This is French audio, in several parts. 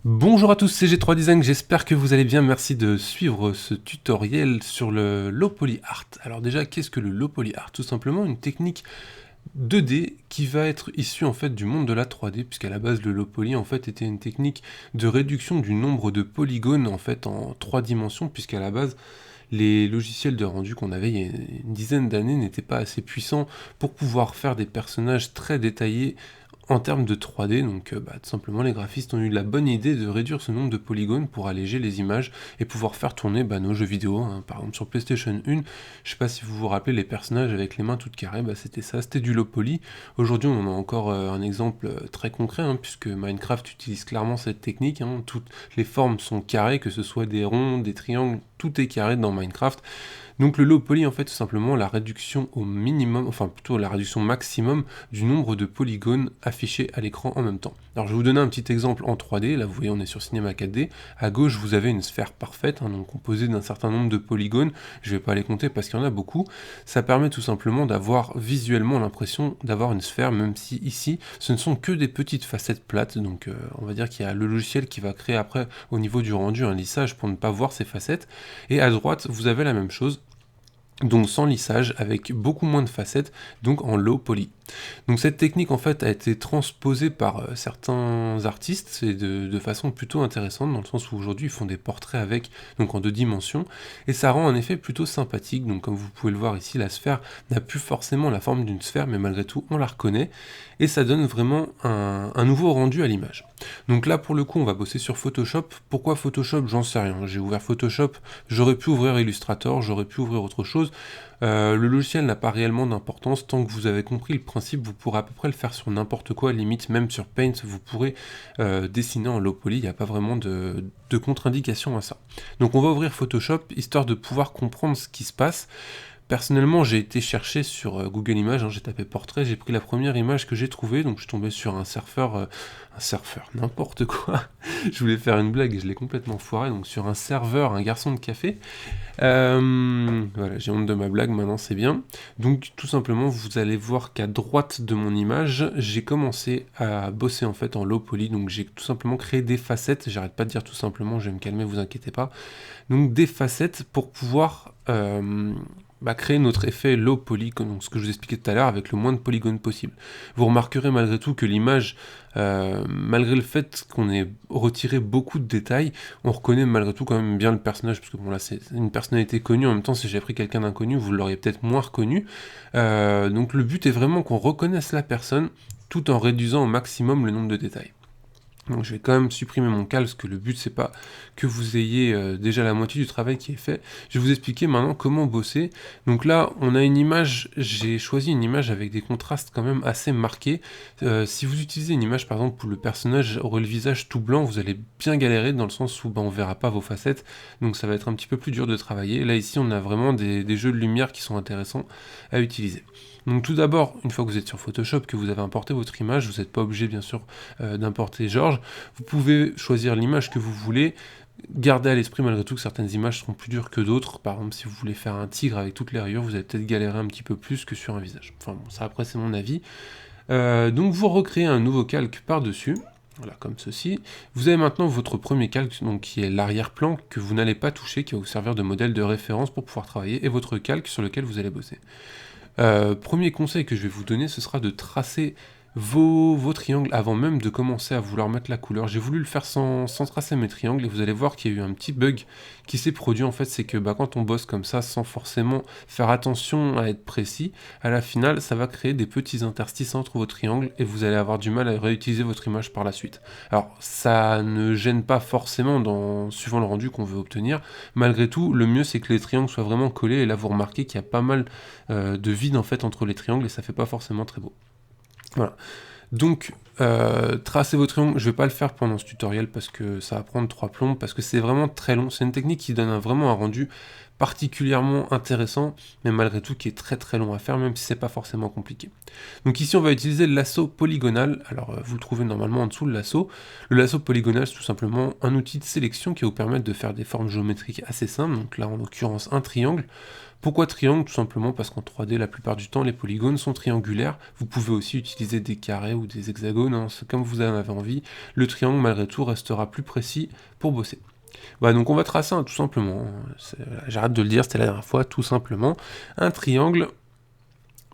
Bonjour à tous, c'est G3 Design, j'espère que vous allez bien, merci de suivre ce tutoriel sur le low poly art. Alors déjà, qu'est-ce que le low poly art? Tout simplement une technique 2D qui va être issue en fait du monde de la 3D, puisqu'à la base le low poly en fait était une technique de réduction du nombre de polygones en fait en 3 dimensions, puisqu'à la base les logiciels de rendu qu'on avait il y a une dizaine d'années n'étaient pas assez puissants pour pouvoir faire des personnages très détaillés en termes de 3D, donc tout simplement les graphistes ont eu la bonne idée de réduire ce nombre de polygones pour alléger les images et pouvoir faire tourner nos jeux vidéo, hein. Par exemple sur PlayStation 1, je sais pas si vous vous rappelez les personnages avec les mains toutes carrées, c'était ça, c'était du low poly. Aujourd'hui on en a encore un exemple très concret, hein, puisque Minecraft utilise clairement cette technique, hein. Toutes les formes sont carrées, que ce soit des ronds, des triangles, tout est carré dans Minecraft. Donc le low poly, en fait, tout simplement la réduction au minimum, enfin plutôt la réduction maximum du nombre de polygones affichés à l'écran en même temps. Alors je vais vous donner un petit exemple en 3D, là vous voyez on est sur Cinema 4D, à gauche vous avez une sphère parfaite, hein, donc composée d'un certain nombre de polygones, je ne vais pas les compter parce qu'il y en a beaucoup, ça permet tout simplement d'avoir visuellement l'impression d'avoir une sphère, même si ici ce ne sont que des petites facettes plates, donc on va dire qu'il y a le logiciel qui va créer après au niveau du rendu un lissage pour ne pas voir ces facettes, et à droite vous avez la même chose, donc sans lissage, avec beaucoup moins de facettes, donc en low poly. Donc cette technique en fait a été transposée par certains artistes et de façon plutôt intéressante, dans le sens où aujourd'hui ils font des portraits avec, donc en 2 dimensions, et ça rend un effet plutôt sympathique. Donc comme vous pouvez le voir ici, la sphère n'a plus forcément la forme d'une sphère, mais malgré tout on la reconnaît, et ça donne vraiment un nouveau rendu à l'image. Donc là pour le coup on va bosser sur Photoshop. Pourquoi Photoshop? J'en sais rien, j'ai ouvert Photoshop, j'aurais pu ouvrir Illustrator, j'aurais pu ouvrir autre chose. Le logiciel n'a pas réellement d'importance, tant que vous avez compris le principe, vous pourrez à peu près le faire sur n'importe quoi, limite même sur Paint, vous pourrez dessiner en low poly, il n'y a pas vraiment de contre-indication à ça. Donc on va ouvrir Photoshop, histoire de pouvoir comprendre ce qui se passe. Personnellement, j'ai été chercher sur Google Images, hein, j'ai tapé portrait, j'ai pris la première image que j'ai trouvée, donc je suis tombé sur un surfeur, n'importe quoi. Je voulais faire une blague et je l'ai complètement foiré, donc sur un serveur, un garçon de café. Voilà, j'ai honte de ma blague, maintenant c'est bien. Donc tout simplement, vous allez voir qu'à droite de mon image, j'ai commencé à bosser en fait en low poly, donc j'ai tout simplement créé des facettes, j'arrête pas de dire tout simplement, je vais me calmer, vous inquiétez pas. Donc des facettes pour pouvoir créer notre effet low poly, donc ce que je vous expliquais tout à l'heure, avec le moins de polygones possible. Vous remarquerez malgré tout que l'image, malgré le fait qu'on ait retiré beaucoup de détails, on reconnaît malgré tout quand même bien le personnage, parce que bon là c'est une personnalité connue, en même temps si j'avais pris quelqu'un d'inconnu, vous l'auriez peut-être moins reconnu. Donc le but est vraiment qu'on reconnaisse la personne, tout en réduisant au maximum le nombre de détails. Donc je vais quand même supprimer mon calque, parce que le but c'est pas que vous ayez déjà la moitié du travail qui est fait. Je vais vous expliquer maintenant comment bosser. Donc là on a une image, j'ai choisi une image avec des contrastes quand même assez marqués. Si vous utilisez une image par exemple où le personnage aurait le visage tout blanc, vous allez bien galérer dans le sens où on verra pas vos facettes, donc ça va être un petit peu plus dur de travailler. Là ici on a vraiment des jeux de lumière qui sont intéressants à utiliser. Donc tout d'abord, une fois que vous êtes sur Photoshop, que vous avez importé votre image, vous n'êtes pas obligé bien sûr d'importer George, vous pouvez choisir l'image que vous voulez, garder à l'esprit malgré tout que certaines images seront plus dures que d'autres. Par exemple, si vous voulez faire un tigre avec toutes les rayures, vous allez peut-être galérer un petit peu plus que sur un visage. Enfin bon, ça après c'est mon avis. Donc vous recréez un nouveau calque par-dessus. Voilà, comme ceci. Vous avez maintenant votre premier calque, donc qui est l'arrière-plan, que vous n'allez pas toucher, qui va vous servir de modèle de référence pour pouvoir travailler, et votre calque sur lequel vous allez bosser. Premier conseil que je vais vous donner, ce sera de tracer vos triangles avant même de commencer à vouloir mettre la couleur. J'ai voulu le faire sans tracer mes triangles, et vous allez voir qu'il y a eu un petit bug qui s'est produit. En fait, c'est que quand on bosse comme ça, sans forcément faire attention à être précis, à la finale, ça va créer des petits interstices entre vos triangles, et vous allez avoir du mal à réutiliser votre image par la suite. Alors, ça ne gêne pas forcément suivant le rendu qu'on veut obtenir. Malgré tout, le mieux, c'est que les triangles soient vraiment collés, et là, vous remarquez qu'il y a pas mal de vide en fait entre les triangles, et ça fait pas forcément très beau. Voilà. Donc, tracez vos triangles. Je vais pas le faire pendant ce tutoriel parce que ça va prendre 3 plombs, parce que c'est vraiment très long. C'est une technique qui donne vraiment un rendu particulièrement intéressant, mais malgré tout qui est très très long à faire, même si c'est pas forcément compliqué. Donc ici on va utiliser le lasso polygonal, alors vous le trouvez normalement en dessous le lasso. Le lasso polygonal c'est tout simplement un outil de sélection qui va vous permettre de faire des formes géométriques assez simples, donc là en l'occurrence un triangle. Pourquoi triangle? Tout simplement parce qu'en 3D, la plupart du temps, les polygones sont triangulaires. Vous pouvez aussi utiliser des carrés ou des hexagones, hein, c'est comme vous en avez envie. Le triangle, malgré tout, restera plus précis pour bosser. Voilà, donc on va tracer tout simplement, j'arrête de le dire, c'était la dernière fois, tout simplement, un triangle,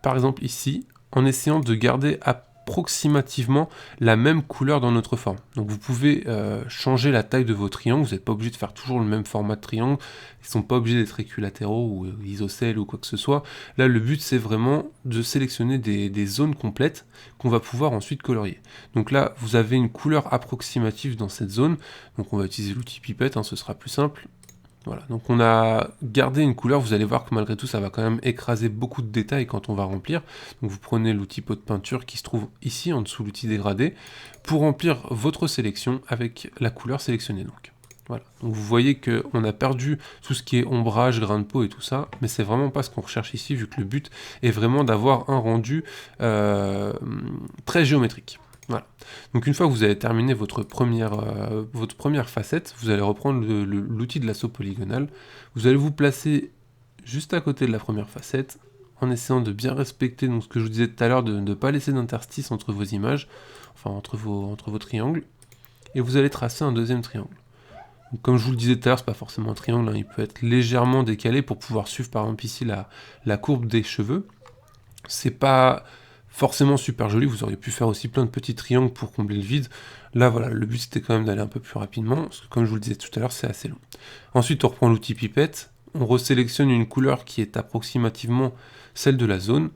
par exemple ici, en essayant de garder approximativement la même couleur dans notre forme. Donc vous pouvez changer la taille de vos triangles, vous n'êtes pas obligé de faire toujours le même format de triangle, ils ne sont pas obligés d'être équilatéraux ou isocèles ou quoi que ce soit. Là le but c'est vraiment de sélectionner des zones complètes qu'on va pouvoir ensuite colorier. Donc là vous avez une couleur approximative dans cette zone, donc on va utiliser l'outil pipette, hein, ce sera plus simple. Voilà, donc on a gardé une couleur, vous allez voir que malgré tout ça va quand même écraser beaucoup de détails quand on va remplir. Donc vous prenez l'outil pot de peinture qui se trouve ici en dessous l'outil dégradé pour remplir votre sélection avec la couleur sélectionnée donc. Voilà, donc vous voyez qu'on a perdu tout ce qui est ombrage, grain de peau et tout ça, mais c'est vraiment pas ce qu'on recherche ici vu que le but est vraiment d'avoir un rendu très géométrique. Voilà. Donc une fois que vous avez terminé votre première facette, vous allez reprendre l'outil de lasso polygonal, vous allez vous placer juste à côté de la première facette, en essayant de bien respecter donc, ce que je vous disais tout à l'heure, de ne pas laisser d'interstice entre vos images, enfin entre vos triangles, et vous allez tracer un deuxième triangle. Donc, comme je vous le disais tout à l'heure, c'est pas forcément un triangle, hein, il peut être légèrement décalé pour pouvoir suivre par exemple ici la courbe des cheveux. C'est pas forcément super joli, vous auriez pu faire aussi plein de petits triangles pour combler le vide. Là voilà, le but c'était quand même d'aller un peu plus rapidement, parce que comme je vous le disais tout à l'heure, c'est assez long. Ensuite on reprend l'outil pipette, on resélectionne une couleur qui est approximativement celle de la zone,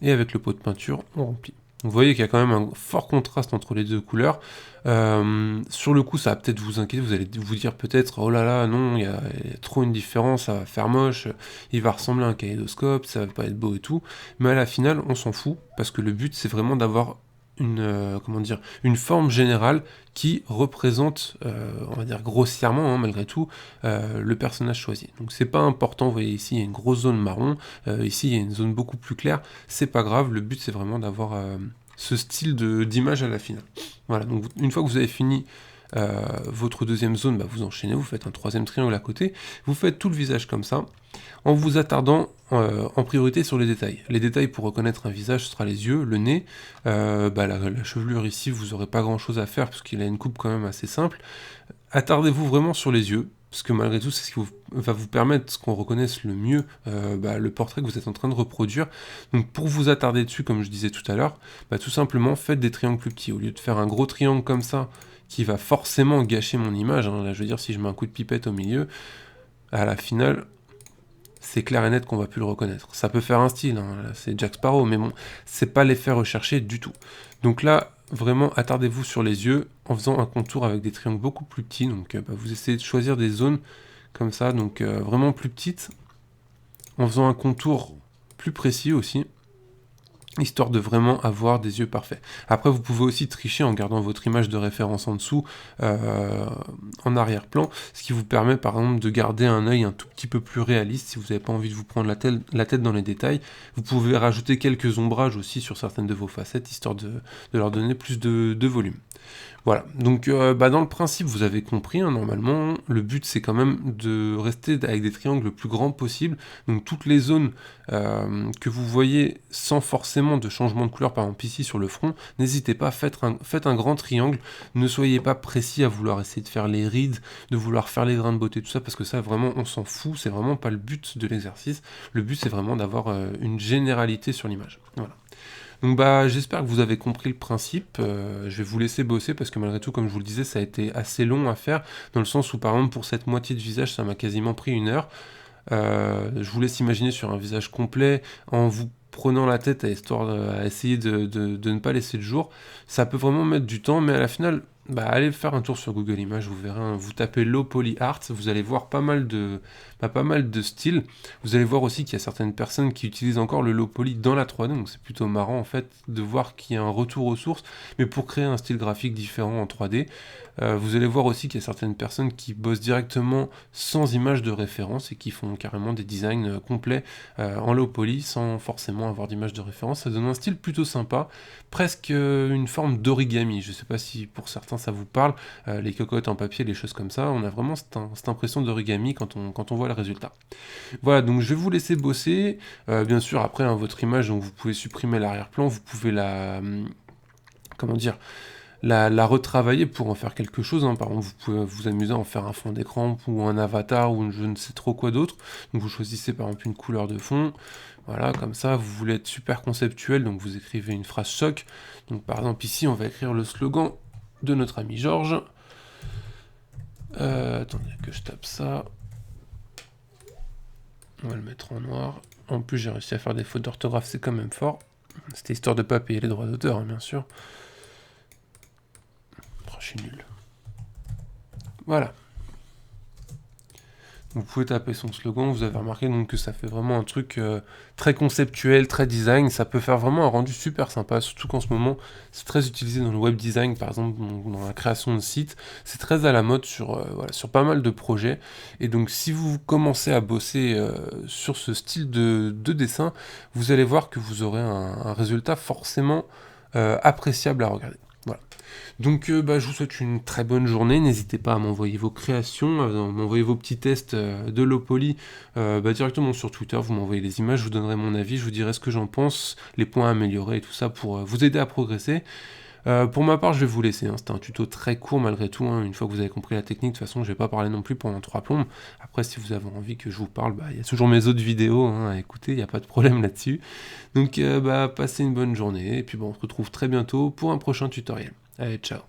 et avec le pot de peinture, on remplit. Vous voyez qu'il y a quand même un fort contraste entre les deux couleurs. Sur le coup, ça va peut-être vous inquiéter, vous allez vous dire peut-être, oh là là, non, il y a trop une différence, ça va faire moche, il va ressembler à un kaléidoscope, ça va pas être beau et tout. Mais à la finale, on s'en fout, parce que le but, c'est vraiment d'avoir une forme générale qui représente, on va dire grossièrement, hein, malgré tout, le personnage choisi. Donc c'est pas important, vous voyez ici il y a une grosse zone marron, ici il y a une zone beaucoup plus claire, c'est pas grave, le but c'est vraiment d'avoir ce style d'image à la finale. Voilà, donc une fois que vous avez fini votre deuxième zone, bah, vous enchaînez, vous faites un troisième triangle à côté, vous faites tout le visage comme ça, en vous attardant en priorité sur les détails. Les détails pour reconnaître un visage, ce sera les yeux, le nez, la chevelure ici, vous n'aurez pas grand chose à faire parce qu'il a une coupe quand même assez simple. Attardez-vous vraiment sur les yeux, parce que malgré tout, c'est ce qui va vous permettre qu'on reconnaisse le mieux le portrait que vous êtes en train de reproduire. Donc pour vous attarder dessus, comme je disais tout à l'heure, tout simplement faites des triangles plus petits. Au lieu de faire un gros triangle comme ça, qui va forcément gâcher mon image, hein. Là je veux dire, si je mets un coup de pipette au milieu, à la finale, c'est clair et net qu'on va plus le reconnaître. Ça peut faire un style, hein, c'est Jack Sparrow, mais bon, c'est pas l'effet recherché du tout. Donc là, vraiment, attardez-vous sur les yeux en faisant un contour avec des triangles beaucoup plus petits. Donc vous essayez de choisir des zones comme ça, donc vraiment plus petites, en faisant un contour plus précis aussi, histoire de vraiment avoir des yeux parfaits. Après, vous pouvez aussi tricher en gardant votre image de référence en dessous, en arrière-plan, ce qui vous permet par exemple de garder un œil un tout petit peu plus réaliste. Si vous n'avez pas envie de vous prendre la tête dans les détails, vous pouvez rajouter quelques ombrages aussi sur certaines de vos facettes, histoire de leur donner plus de volume. Voilà, donc dans le principe, vous avez compris, hein, normalement, le but c'est quand même de rester avec des triangles le plus grands possible, donc toutes les zones que vous voyez sans forcément de changement de couleur, par exemple ici sur le front, n'hésitez pas, faites un grand triangle, ne soyez pas précis à vouloir essayer de faire les rides, de vouloir faire les grains de beauté, tout ça, parce que ça vraiment on s'en fout, c'est vraiment pas le but de l'exercice, le but c'est vraiment d'avoir une généralité sur l'image, voilà. Donc j'espère que vous avez compris le principe, je vais vous laisser bosser parce que malgré tout, comme je vous le disais, ça a été assez long à faire, dans le sens où par exemple pour cette moitié de visage, ça m'a quasiment pris 1 heure. Je vous laisse imaginer sur un visage complet, en vous prenant la tête à essayer de ne pas laisser de jour, ça peut vraiment mettre du temps, mais à la finale, bah, allez faire un tour sur Google Images, vous verrez, hein, vous tapez Low Poly Art, vous allez voir pas mal de styles. Vous allez voir aussi qu'il y a certaines personnes qui utilisent encore le Low Poly dans la 3D, donc c'est plutôt marrant en fait de voir qu'il y a un retour aux sources, mais pour créer un style graphique différent en 3D. Vous allez voir aussi qu'il y a certaines personnes qui bossent directement sans image de référence et qui font carrément des designs complets en low poly sans forcément avoir d'image de référence. Ça donne un style plutôt sympa, presque une forme d'origami. Je sais pas si pour certains ça vous parle, les cocottes en papier, les choses comme ça. On a vraiment cette impression d'origami quand on voit le résultat. Voilà, donc je vais vous laisser bosser. Bien sûr, après, hein, votre image, donc vous pouvez supprimer l'arrière-plan, vous pouvez comment dire, la retravailler pour en faire quelque chose, hein. Par exemple, vous pouvez vous amuser à en faire un fond d'écran ou un avatar ou je ne sais trop quoi d'autre. Donc vous choisissez par exemple une couleur de fond. Voilà, comme ça, vous voulez être super conceptuel, donc vous écrivez une phrase choc. Donc par exemple ici, on va écrire le slogan de notre ami Georges. Attendez que je tape ça. On va le mettre en noir. En plus, j'ai réussi à faire des fautes d'orthographe, c'est quand même fort. C'était histoire de ne pas payer les droits d'auteur, hein, bien sûr. Oh, je suis nul. Voilà. Vous pouvez taper son slogan, vous avez remarqué donc que ça fait vraiment un truc très conceptuel, très design, ça peut faire vraiment un rendu super sympa, surtout qu'en ce moment c'est très utilisé dans le web design, par exemple dans la création de sites, c'est très à la mode voilà, sur pas mal de projets, et donc si vous commencez à bosser sur ce style de dessin, vous allez voir que vous aurez un résultat forcément appréciable à regarder. Voilà. Donc je vous souhaite une très bonne journée, n'hésitez pas à m'envoyer vos créations, à m'envoyer vos petits tests de low poly directement sur Twitter, vous m'envoyez les images, je vous donnerai mon avis, je vous dirai ce que j'en pense, les points à améliorer et tout ça pour vous aider à progresser. Pour ma part, je vais vous laisser, hein. C'était un tuto très court malgré tout, hein. Une fois que vous avez compris la technique, de toute façon je vais pas parler non plus pendant 3 plombes. Après si vous avez envie que je vous parle, il y a toujours mes autres vidéos hein, à écouter, il n'y a pas de problème là-dessus. Donc passez une bonne journée, et puis on se retrouve très bientôt pour un prochain tutoriel. Allez, ciao.